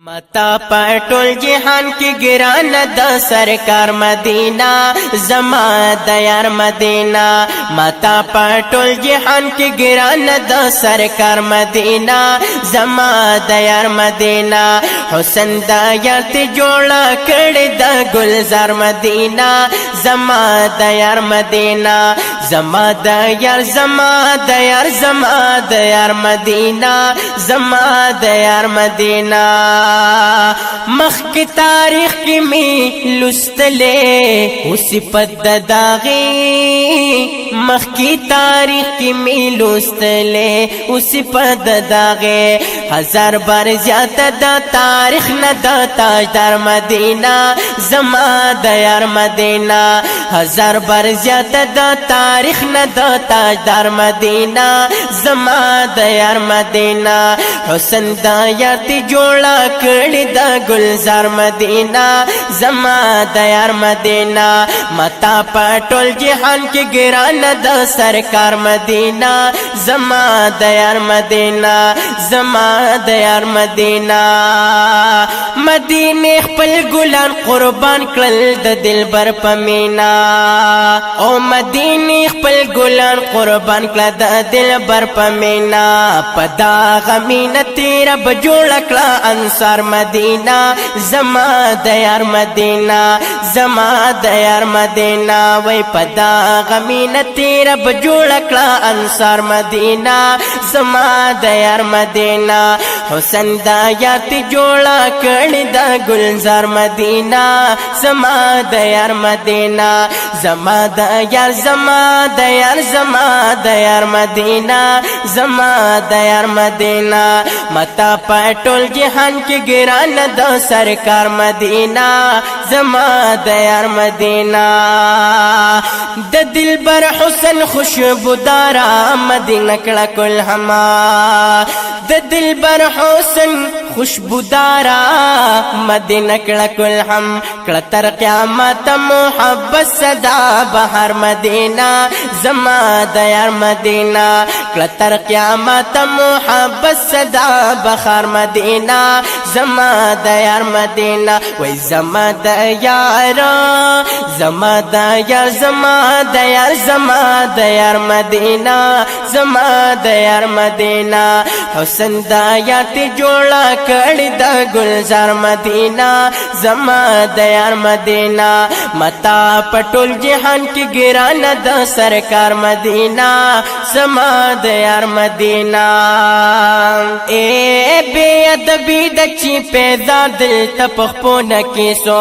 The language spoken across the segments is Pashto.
متا پټول جهان کی ګران د سرکار مدینہ زما د یار مدینہ متا پټول جهان کی ګران د سرکار مدینہ زما د یار مدینہ حسن د یار ته جوړا کړي د گلزار مدینہ زما د یار مدینہ زما د یار زما د یار زما د یار مدینہ زما د یار مدینہ مخ کی تاریخ کی می لستلے اسی پد داغی مخ کی تاریخ کی می لستلے اسی پد داغی ہزار بار زیادہ دا تاریخ نہ دا تاجدار مدینہ زما دا یار مدینہ ہزار بار زیادہ دا تاریخ نہ دا تاجدار مدینہ زما دا یار مدینہ حسن دا یار تی جوڑا کڑی دا گلزار مدینہ زما دا یار مدینہ متا پټول جهان کی گران دا سرکار مدینہ زما دا یار مدینہ زما دا یار مدینہ مدینه خپل ګلان قربان کړل د دلبر پمینا او مدینه خپل ګلان قربان کړل د دلبر پمینا پدا غمینه تیر بجوړ کړه انصار مدینہ زما د یار مدینہ زما د یار مدینہ وای پدا غمینه تیر بجوړ کړه انصار مدینہ زما د یار مدینہ حسن دا یار تی جوړا کړي دا گلزار مدینہ زما د یار مدینہ زما د یار زما د یار زما د یار مدینہ زما د یار مدینہ متا پټول جهان کې ګران د سرکار مدینہ زما د یار مدینہ د دلبر حسن خوشبودار مدینہ کړه کل هما د دلبر حسن خوشبودارا مدینہ کړه کل هم کړه تر قیامت محبت صدا بهر مدینہ زما د یار مدینہ کړه تر قیامت محبت صدا بهر مدینہ زما د یار مدینہ وای زما د یار زما د یار زما د یار زما د یار مدینہ زما د یار مدینہ حسن دا یار تی جوړا کړي دا گلزار مدینہ زما د یار مدینہ متا پټول جهان کی ګران د سرکار مدینہ زما د یار مدینہ اے بے ادبی د چی پیدا دل تپخپون کیسو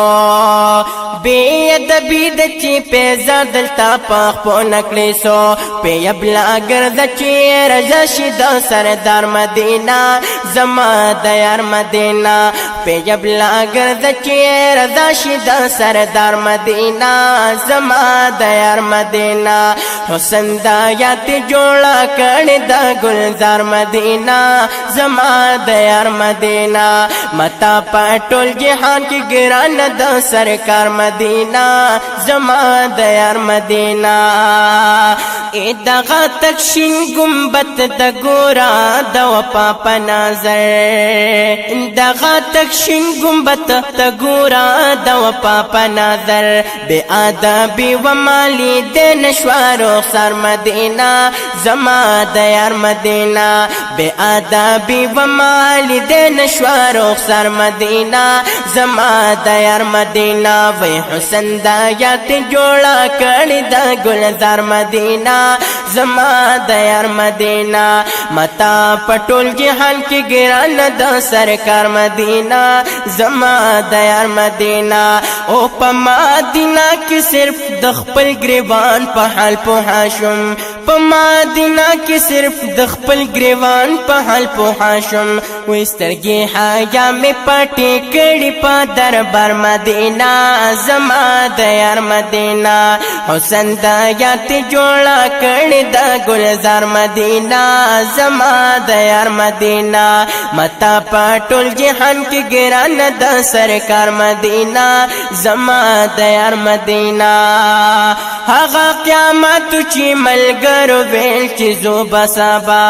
بے ادبی د چی پیدا دل تپخپون کلیسو پی ابلا گرد چی رضا شد سردار مدینہ زما د یار مدینہ پیب لاگر د چیر داشد سردار مدینہ زما د یار مدینہ حسن دا یات جوړا کړي د گلزار مدینہ زما د یار مدینہ متا پټول جهان کی ګران د سرکار مدینہ زما د یار مدینہ ای دغه تکشین گنبد د ګورا د وفا پنازر دغه تکشین گنبد د ګورا د وفا پنازر بے ادبی و مالی د نشوارو سر مدینہ زما د یار مدینہ بے ادبی و مالی د نشوارو سر مدینہ زما د یار مدینہ وای حسن دا یات جوړا کړي د گلزار مدینہ زما د یار مدینہ متا پټول جهان کی ګران د سرکار مدینہ زما د یار مدینہ او په مدینہ کې صرف د خپل گریوان په حال په هاشم په مدینہ کې صرف د خپل گریوان په حال په هاشم وسترګي حیا می پټي کړي په دربار مدینہ زما د یار مدینہ حسن د یات جوړا کړي د گلزار مدینہ زما د یار مدینہ متا پټول جهان کې ګران د سرکار مدینہ زما د یار مدینہ هغه قیامت چې ملګرو ویل چې زو بسبا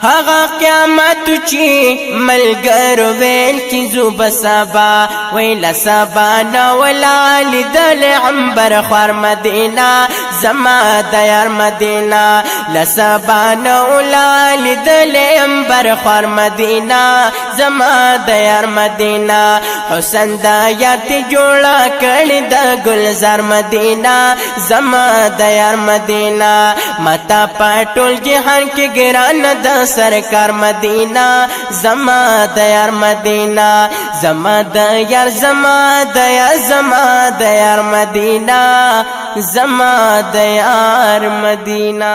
هغه قیامت چې ملګرو ویل چې زو بسبا ویل سبا نو ولال عنبر خوار مدینہ زما د یار مدینہ لسبا نو ولال عنبر خوار مدینہ زما د یار مدینہ حسن د یات جوړا کړي د گلزار مدینہ زما د یار مدینہ متا پټول جهان کې ګران د سرکار مدینہ زما د یار مدینہ زما د یار زما د یار زما د یار مدینہ زما د یار مدینہ